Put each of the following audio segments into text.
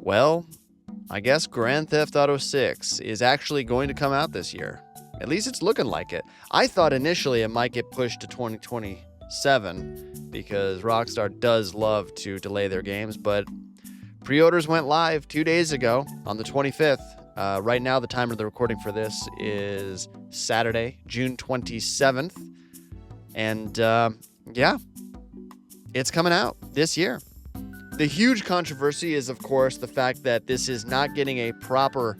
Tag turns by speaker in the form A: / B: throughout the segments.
A: Well, I guess Grand Theft Auto 6 is actually going to come out this year. At least it's looking like it. I thought initially it might get pushed to 2027 because Rockstar does love to delay their games, but pre-orders went live 2 days ago on the 25th. Right now, the time of the recording for this is Saturday, June 27th. And yeah, it's coming out this year. The huge controversy is, of course, the fact that this is not getting a proper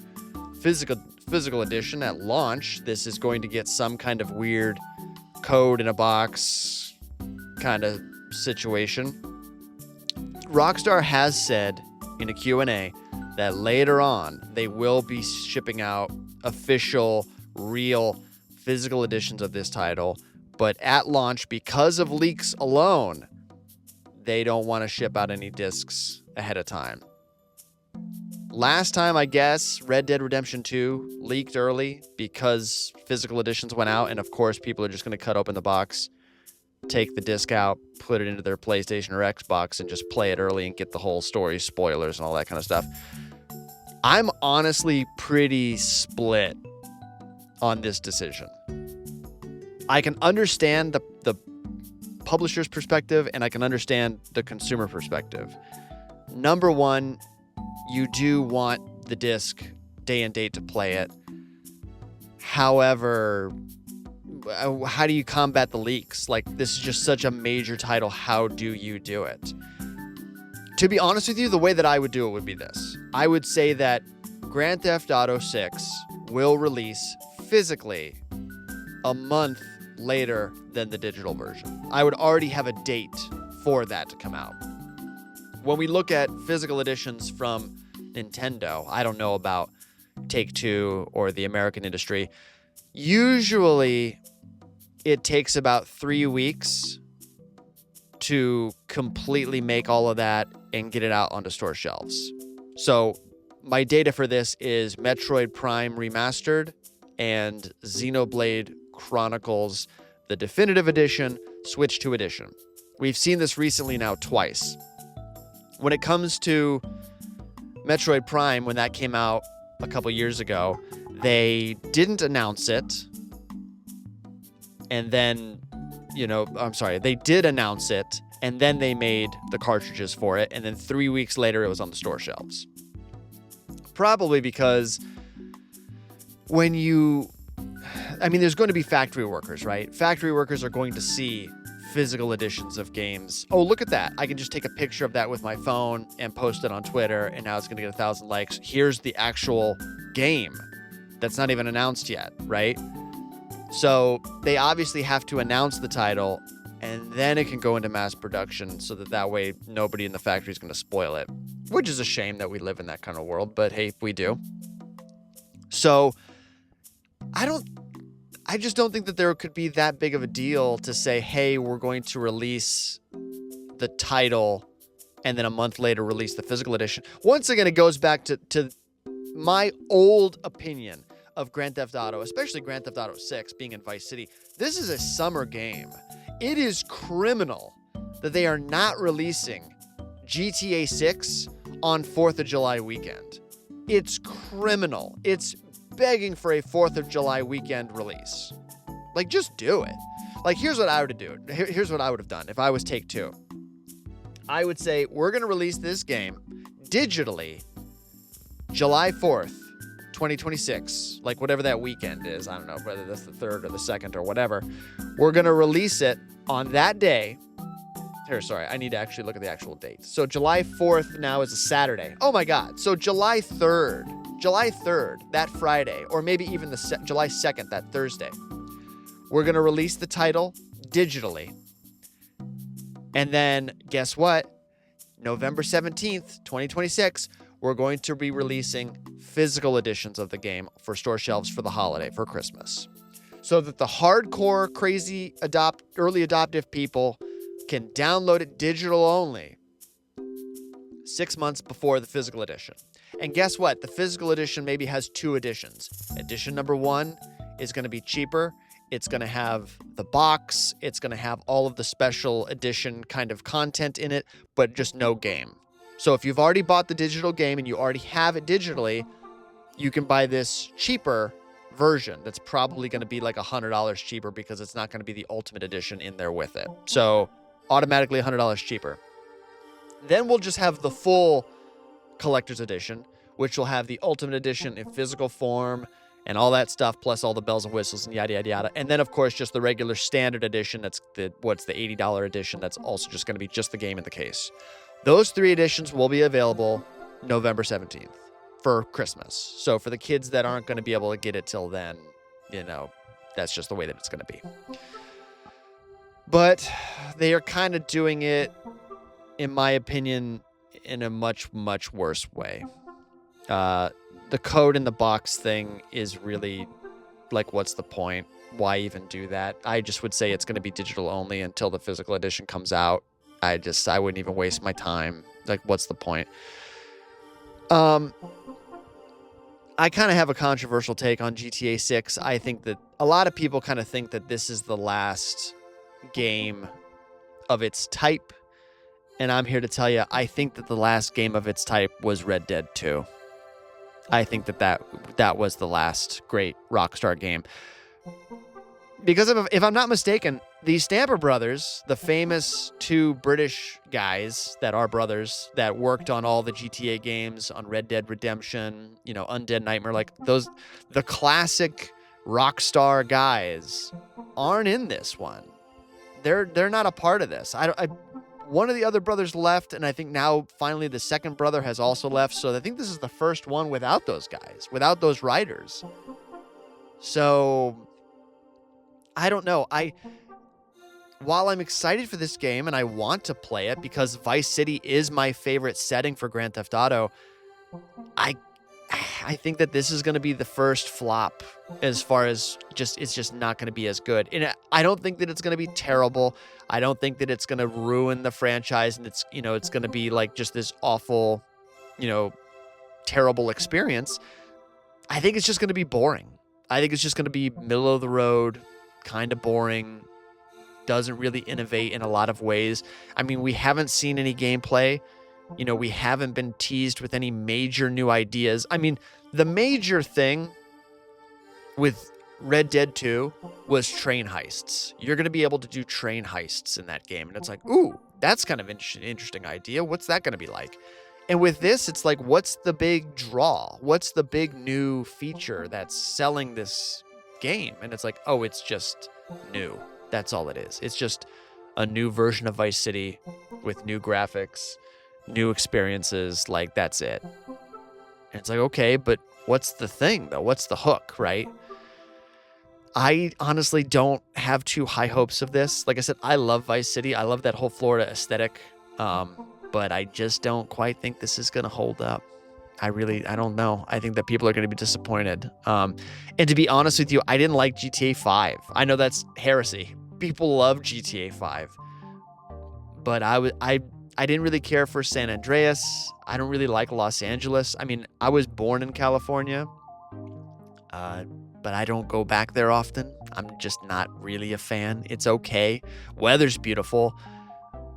A: physical edition at launch. This is going to get some kind of weird code in a box kind of situation. Rockstar has said in a Q&A that later on they will be shipping out official, real physical editions of this title. But at launch, because of leaks alone, they don't want to ship out any discs ahead of time. Last time, I guess, Red Dead Redemption 2 leaked early because physical editions went out. And of course, people are just going to cut open the box, take the disc out, put it into their PlayStation or Xbox, and just play it early and get the whole story, spoilers, and all that kind of stuff. I'm honestly pretty split on this decision. I can understand the publisher's perspective, and I can understand the consumer perspective. Number one, you do want the disc day and date to play it. However, how do you combat the leaks? Like, this is just such a major title. How do you do it? To be honest with you, the way that I would do it would be this. I would say that Grand Theft Auto 6 will release physically a month later than the digital version. I would already have a date for that to come out. When we look at physical editions from Nintendo, I don't know about Take-Two or the American industry, usually it takes about 3 weeks to completely make all of that and get it out onto store shelves. So my data for this is Metroid Prime Remastered and Xenoblade Chronicles, the Definitive Edition, Switch 2 Edition. We've seen this recently now twice. When it comes to Metroid Prime, when that came out a couple years ago, they didn't announce it. And then, they did announce it, and then they made the cartridges for it, and then 3 weeks later it was on the store shelves. Probably because there's going to be factory workers, right? Factory workers are going to see physical editions of games. Oh, look at that. I can just take a picture of that with my phone and post it on Twitter, and now it's going to get 1,000 likes. Here's the actual game that's not even announced yet, right? So they obviously have to announce the title, and then it can go into mass production so that way nobody in the factory is going to spoil it, which is a shame that we live in that kind of world, but hey, we do. So I just don't think that there could be that big of a deal to say, hey, we're going to release the title and then a month later release the physical edition. Once again, it goes back to my old opinion of Grand Theft Auto, especially Grand Theft Auto 6 being in Vice City. This is a summer game. It is criminal that they are not releasing GTA 6 on 4th of July weekend. It's criminal. It's begging for a 4th of July weekend release. Like, just do it. Like, here's what I would do. Here's what I would have done if I was Take-Two. I would say, we're going to release this game digitally July 4th, 2026. Like, whatever that weekend is. I don't know whether that's the 3rd or the 2nd or whatever. We're going to release it on that day. I need to actually look at the actual date. So July 4th now is a Saturday. Oh my God. So July 3rd, that Friday, or maybe even July 2nd, that Thursday, we're going to release the title digitally. And then guess what? November 17th, 2026, we're going to be releasing physical editions of the game for store shelves for the holiday, for Christmas. So that the hardcore, crazy, early adoptive people can download it digital only 6 months before the physical edition. And guess what? The physical edition maybe has 2 editions. Edition number 1 is going to be cheaper. It's going to have the box. It's going to have all of the special edition kind of content in it, but just no game. So if you've already bought the digital game and you already have it digitally, you can buy this cheaper version that's probably going to be like $100 cheaper because it's not going to be the Ultimate Edition in there with it. So automatically $100 cheaper. Then we'll just have the full Collector's Edition, which will have the Ultimate Edition in physical form and all that stuff, plus all the bells and whistles and yada, yada, yada. And then, of course, just the regular standard edition. That's the $80 edition. That's also just going to be just the game in the case. Those 3 editions will be available November 17th for Christmas. So for the kids that aren't going to be able to get it till then, that's just the way that it's going to be. But they are kind of doing it, in my opinion, in a much, much worse way. The code in the box thing is really like, what's the point? Why even do that? I just would say it's going to be digital only until the physical edition comes out. I wouldn't even waste my time. Like, what's the point? I kind of have a controversial take on GTA 6. I think that a lot of people kind of think that this is the last game of its type. And I'm here to tell you, I think that the last game of its type was Red Dead 2. I think that was the last great Rockstar game. Because if I'm not mistaken, the Stamper brothers, the famous 2 British guys that are brothers that worked on all the GTA games, on Red Dead Redemption, Undead Nightmare, like those, the classic Rockstar guys aren't in this one. They're not a part of this. One of the other brothers left, and I think now finally the second brother has also left. So I think this is the first one without those guys, without those writers. So I don't know. While I'm excited for this game and I want to play it because Vice City is my favorite setting for Grand Theft Auto, I think that this is going to be the first flop as far as it's just not going to be as good. And I don't think that it's going to be terrible. I don't think that it's going to ruin the franchise and it's going to be like just this awful, terrible experience. I think it's just going to be boring. I think it's just going to be middle of the road, kind of boring, doesn't really innovate in a lot of ways. I mean, we haven't seen any gameplay. We haven't been teased with any major new ideas. I mean, the major thing with Red Dead 2 was train heists. You're going to be able to do train heists in that game. And it's like, ooh, that's kind of an interesting idea. What's that going to be like? And with this, it's like, what's the big draw? What's the big new feature that's selling this game? And it's like, oh, it's just new. That's all it is. It's just a new version of Vice City with new graphics, new experiences. Like, that's it. And it's like, okay, but what's the thing, though? What's the hook, right? I honestly don't have too high hopes of this. Like I said, I love Vice City. I love that whole Florida aesthetic. But I just don't quite think this is going to hold up. I don't know. I think that people are going to be disappointed. And to be honest with you, I didn't like GTA 5. I know that's heresy. People love GTA 5. But I didn't really care for San Andreas. I don't really like Los Angeles. I mean, I was born in California. But I don't go back there often. I'm just not really a fan. It's okay. Weather's beautiful.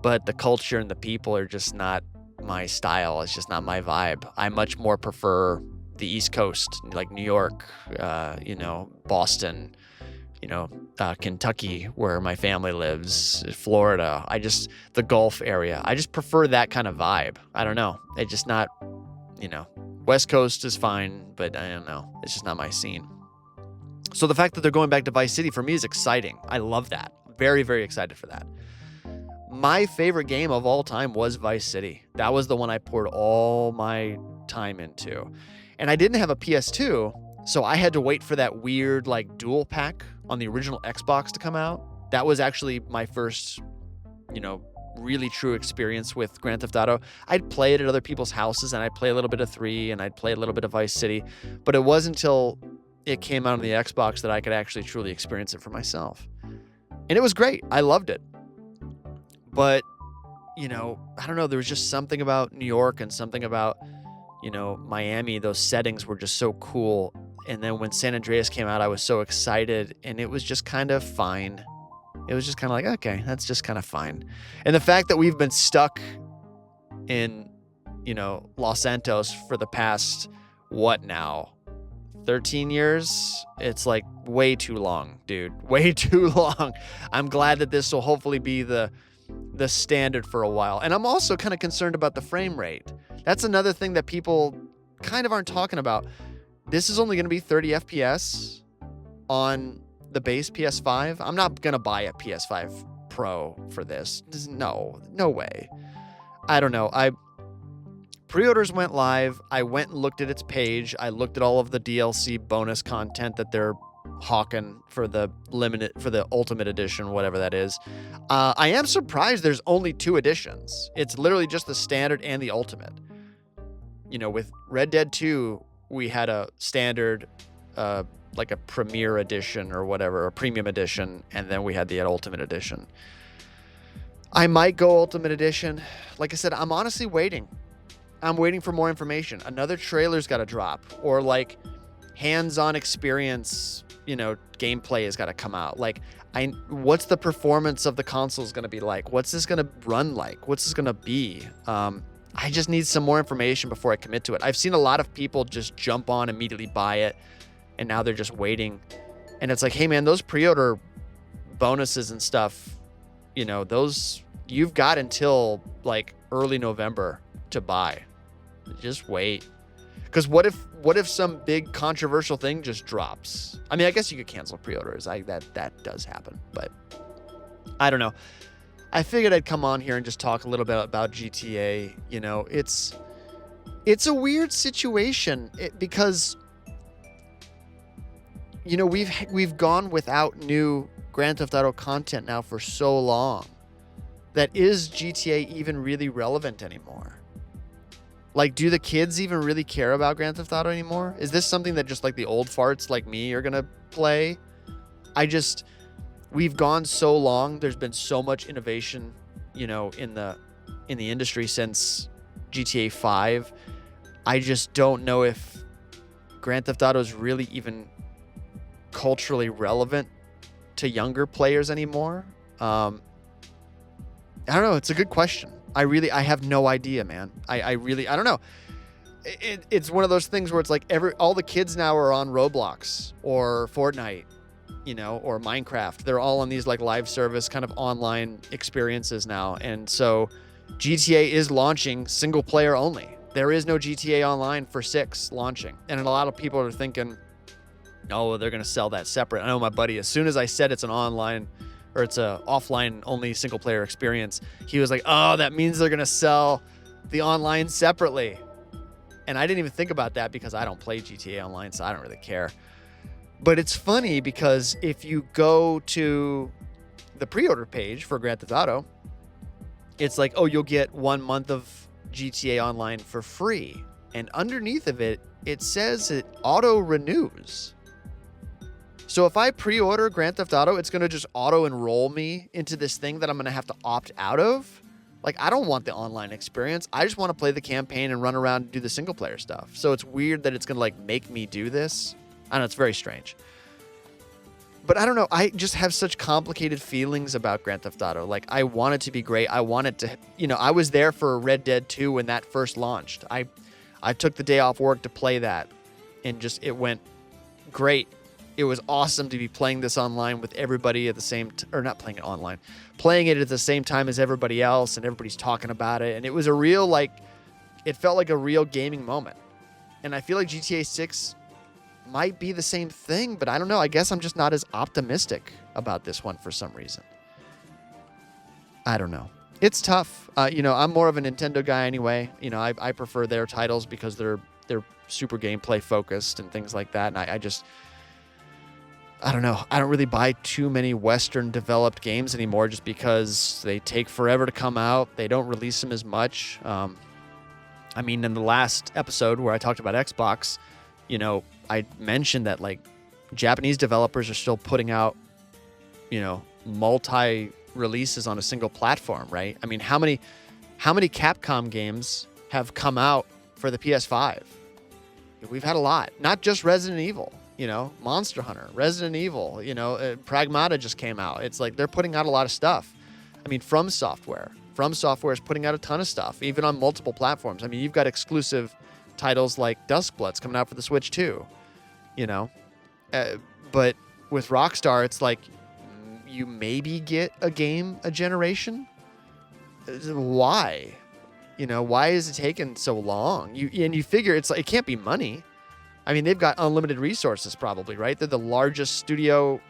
A: But the culture and the people are just not my style. It's just not my vibe. I much more prefer the East Coast, like New York, Boston, Kentucky, where my family lives, Florida. The Gulf area. I just prefer that kind of vibe. I don't know. It's just not, West Coast is fine, but I don't know. It's just not my scene. So the fact that they're going back to Vice City for me is exciting. I love that. Very, very excited for that. My favorite game of all time was Vice City. That was the one I poured all my time into. And I didn't have a PS2, so I had to wait for that weird dual pack on the original Xbox to come out. That was actually my first, really true experience with Grand Theft Auto. I'd play it at other people's houses and I'd play a little bit of 3 and I'd play a little bit of Vice City, but it wasn't until it came out on the Xbox that I could actually truly experience it for myself. And it was great. I loved it. But, I don't know. There was just something about New York and something about, Miami. Those settings were just so cool. And then when San Andreas came out, I was so excited and it was just kind of fine. It was just kind of like, okay, that's just kind of fine. And the fact that we've been stuck in Los Santos for the past, what now, 13 years? It's like way too long, dude. Way too long. I'm glad that this will hopefully be the standard for a while. And I'm also kind of concerned about the frame rate. That's another thing that people kind of aren't talking about. This is only going to be 30 FPS on the base PS5. I'm not going to buy a PS5 Pro for this. No way. I don't know. Pre-orders went live. I went and looked at its page. I looked at all of the DLC bonus content that they're hawking for the Ultimate Edition, whatever that is. I am surprised there's only 2 editions. It's literally just the standard and the Ultimate. With Red Dead 2, we had a standard, like a Premier Edition or whatever, a Premium Edition, and then we had the Ultimate Edition. I might go Ultimate Edition. Like I said, I'm honestly waiting. I'm waiting for more information. Another trailer's got to drop, or like hands-on experience, gameplay has got to come out. Like, what's the performance of the consoles going to be like? What's this going to run like? What's this going to be? I just need some more information before I commit to it. I've seen a lot of people just jump on, immediately buy it, and now they're just waiting. And it's like, hey man, those pre-order bonuses and stuff, those, you've got until like early November to buy. Just wait. Because what if some big controversial thing just drops? I mean, I guess you could cancel pre-orders. That does happen, but I don't know. I figured I'd come on here and just talk a little bit about GTA. It's a weird situation because we've gone without new Grand Theft Auto content now for so long. That is GTA even really relevant anymore? Like, do the kids even really care about Grand Theft Auto anymore? Is this something that just like the old farts like me are gonna play? We've gone so long. There's been so much innovation, in the industry since GTA 5. I just don't know if Grand Theft Auto is really even culturally relevant to younger players anymore. I don't know. It's a good question. I have no idea, man. I don't know. It's one of those things where it's like all the kids now are on Roblox or Fortnite, or Minecraft. They're all on these like live service kind of online experiences now. And so GTA is launching single player only. There is no GTA Online for 6 launching. And a lot of people are thinking, oh, they're going to sell that separate. I know my buddy, as soon as I said it's an online or it's a offline only single player experience, he was like, oh, that means they're going to sell the online separately. And I didn't even think about that because I don't play GTA Online, so I don't really care. But it's funny because if you go to the pre-order page for Grand Theft Auto, it's like, oh, you'll get 1 month of GTA Online for free. And underneath of it, it says it auto renews. So if I pre-order Grand Theft Auto, it's going to just auto-enroll me into this thing that I'm going to have to opt out of. Like, I don't want the online experience. I just want to play the campaign and run around and do the single-player stuff. So it's weird that it's going to, like, make me do this. I know, it's very strange. But I don't know. I just have such complicated feelings about Grand Theft Auto. Like, I want it to be great. I want it to, I was there for Red Dead 2 when that first launched. I took the day off work to play that, and just, it went great. It was awesome to be playing this online with everybody at the same or not playing it online, playing it at the same time as everybody else, and everybody's talking about it. And it was a real, like, it felt like a real gaming moment. And I feel like GTA 6 might be the same thing, but I don't know. I guess I'm just not as optimistic about this one for some reason. I don't know. It's tough. I'm more of a Nintendo guy anyway. I prefer their titles because they're super gameplay focused and things like that. And I don't know. I don't really buy too many Western developed games anymore just because they take forever to come out. They don't release them as much. In the last episode where I talked about Xbox, I mentioned that like Japanese developers are still putting out, multi releases on a single platform, right? I mean, how many Capcom games have come out for the PS5? We've had a lot. Not just Resident Evil. Monster Hunter, Resident Evil, Pragmata just came out. It's like they're putting out a lot of stuff. From Software, From Software is putting out a ton of stuff, even on multiple platforms. I mean, you've got exclusive titles like Duskbloods coming out for the Switch too, you know? But with Rockstar, it's like you maybe get a game a generation. Why? You know, why is it taking so long? You figure it's like, it can't be money. I mean, they've got unlimited resources probably, right? They're the largest studio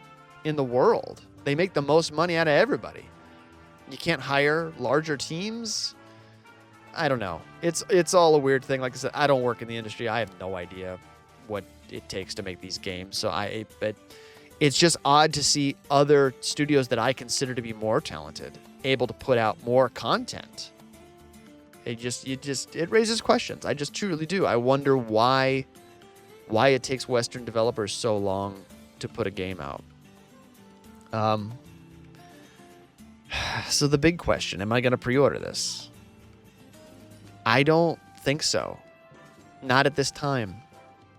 A: in the world. They make the most money out of everybody. You can't hire larger teams. I don't know. It's all a weird thing. Like I said, I don't work in the industry. I have no idea what it takes to make these games. But it's just odd to see other studios that I consider to be more talented able to put out more content. It raises questions. I just truly do. I wonder why it takes Western developers so long to put a game out. So the big question, am I going to pre-order this? I don't think so. Not at this time.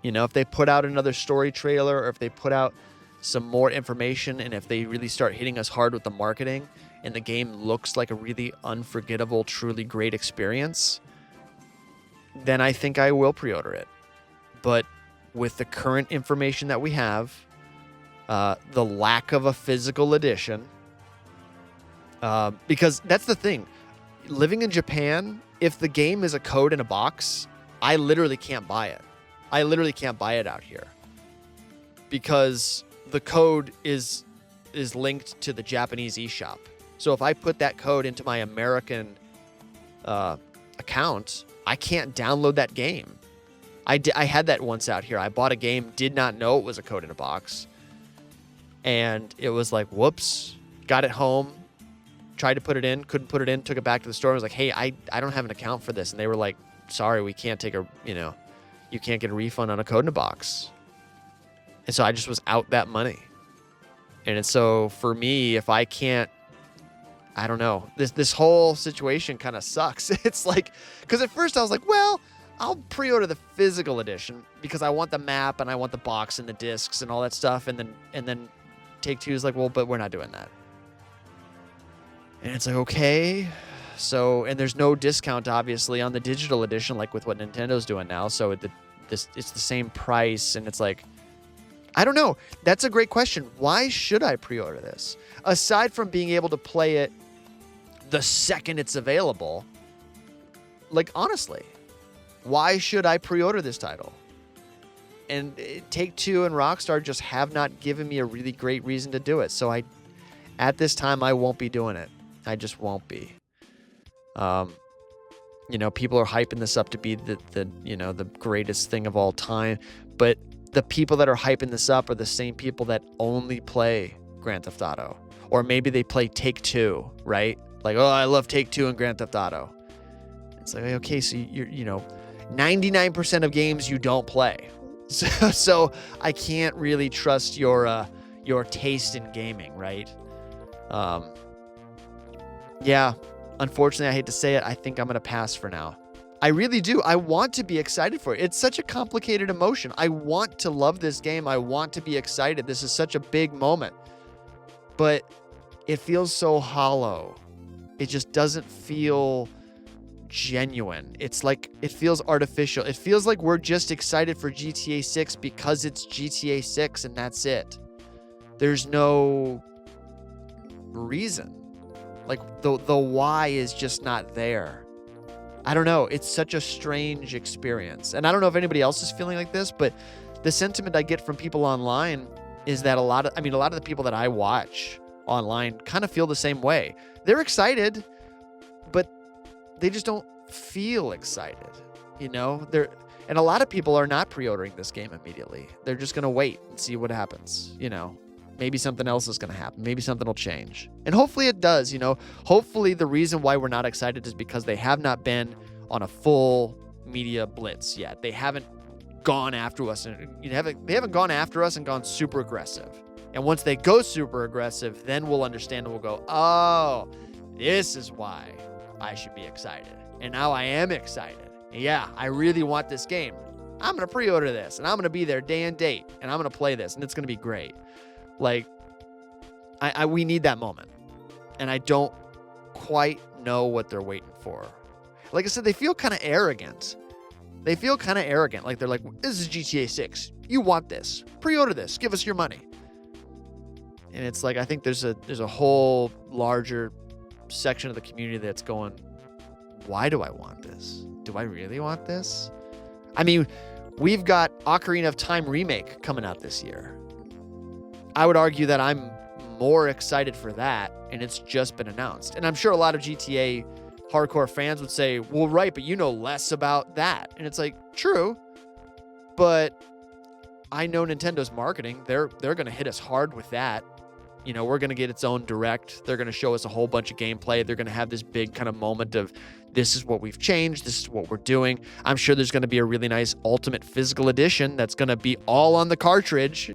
A: You know, if they put out another story trailer, or if they put out some more information, and if they really start hitting us hard with the marketing, and the game looks like a really unforgettable, truly great experience, then I think I will pre-order it. But with the current information that we have, the lack of a physical edition, because that's the thing. Living in Japan, if the game is a code in a box, I literally can't buy it. I literally can't buy it out here because the code is linked to the Japanese eShop. So if I put that code into my American account, I can't download that game. I had that once out here. I bought a game, did not know it was a code in a box, and it was like, whoops. Got it home, tried to put it in, couldn't put it in, took it back to the store. I was like, hey, I don't have an account for this. And they were like, sorry, we can't take you can't get a refund on a code in a box. And so I just was out that money. And so for me, if I can't, I don't know, this whole situation kind of sucks. It's like, because at first I was like, well, I'll pre-order the physical edition because I want the map and I want the box and the discs and all that stuff. And then Take-Two is like, well, but we're not doing that. And it's like, okay. So, and there's no discount, obviously, on the digital edition, like with what Nintendo's doing now. So it's the same price. And it's like, I don't know. That's a great question. Why should I pre-order this? Aside from being able to play it the second it's available, like, honestly, why should I pre-order this title? And Take-Two and Rockstar just have not given me a really great reason to do it. So at this time, I won't be doing it. I just won't be. People are hyping this up to be the greatest thing of all time. But the people that are hyping this up are the same people that only play Grand Theft Auto. Or maybe they play Take-Two, right? Like, oh, I love Take-Two and Grand Theft Auto. It's like, okay, so you're 99% of games you don't play. So I can't really trust your taste in gaming, right? Yeah, unfortunately, I hate to say it. I think I'm going to pass for now. I really do. I want to be excited for it. It's such a complicated emotion. I want to love this game. I want to be excited. This is such a big moment. But it feels so hollow. It just doesn't feel genuine. It's like, it feels artificial. It feels like we're just excited for GTA 6 because it's GTA 6 and that's it. There's no reason. Like the why is just not there. I don't know. It's such a strange experience. And I don't know if anybody else is feeling like this, but the sentiment I get from people online is that a lot of the people that I watch online kind of feel the same way. They're excited, but they just don't feel excited. And a lot of people are not pre-ordering this game immediately. They're just going to wait and see what happens. Maybe something else is going to happen. Maybe something will change. And hopefully it does, Hopefully the reason why we're not excited is because they have not been on a full media blitz yet. They haven't gone after us. They haven't gone after us and gone super aggressive. And once they go super aggressive, then we'll understand and we'll go, oh, this is why I should be excited. And now I am excited. Yeah, I really want this game. I'm going to pre-order this and I'm going to be there day and date and I'm going to play this and it's going to be great. Like, we need that moment. And I don't quite know what they're waiting for. Like I said, they feel kind of arrogant. Like they're like, this is GTA 6. You want this. Pre-order this. Give us your money. And it's like, I think there's a whole larger section of the community that's going, why do I want this? Do I really want this? I mean, we've got Ocarina of Time Remake coming out this year. I would argue that I'm more excited for that, and it's just been announced. And I'm sure a lot of GTA hardcore fans would say, well, right, but you know less about that. And it's like, true, but I know Nintendo's marketing. They're going to hit us hard with that. You know, we're going to get its own direct. They're going to show us a whole bunch of gameplay. They're going to have this big kind of moment of, this is what we've changed. This is what we're doing. I'm sure there's going to be a really nice Ultimate Physical Edition that's going to be all on the cartridge.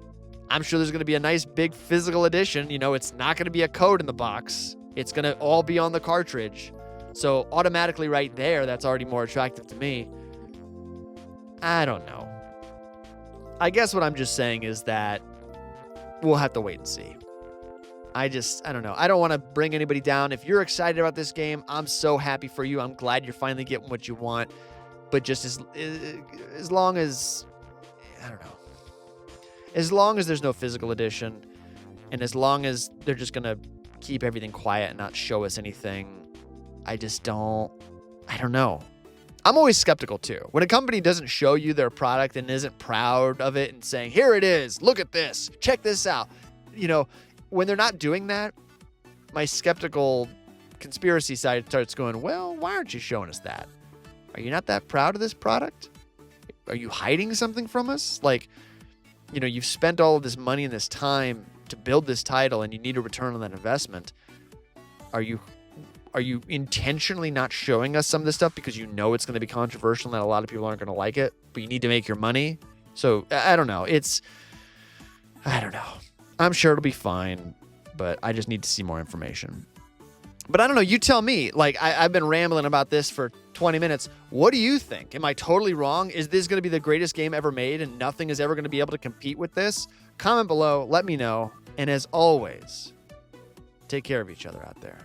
A: I'm sure there's going to be a nice big physical edition. You know, it's not going to be a code in the box. It's going to all be on the cartridge. So automatically right there, that's already more attractive to me. I don't know. I guess what I'm just saying is that we'll have to wait and see. I don't know. I don't want to bring anybody down. If you're excited about this game, I'm so happy for you. I'm glad you're finally getting what you want. But just as long as, I don't know. As long as there's no physical edition, and as long as they're just going to keep everything quiet and not show us anything, I don't know. I'm always skeptical too. When a company doesn't show you their product and isn't proud of it and saying, here it is, look at this, check this out. You know, when they're not doing that, my skeptical conspiracy side starts going, well, why aren't you showing us that? Are you not that proud of this product? Are you hiding something from us? Like, you know, you've spent all of this money and this time to build this title and you need a return on that investment. Are you intentionally not showing us some of this stuff because you know it's going to be controversial and that a lot of people aren't going to like it, but you need to make your money? So, I don't know. I don't know. I'm sure it'll be fine, but I just need to see more information. But I don't know. You tell me. Like, I've been rambling about this for 20 minutes. What do you think? Am I totally wrong? Is this going to be the greatest game ever made and nothing is ever going to be able to compete with this? Comment below. Let me know. And as always, take care of each other out there.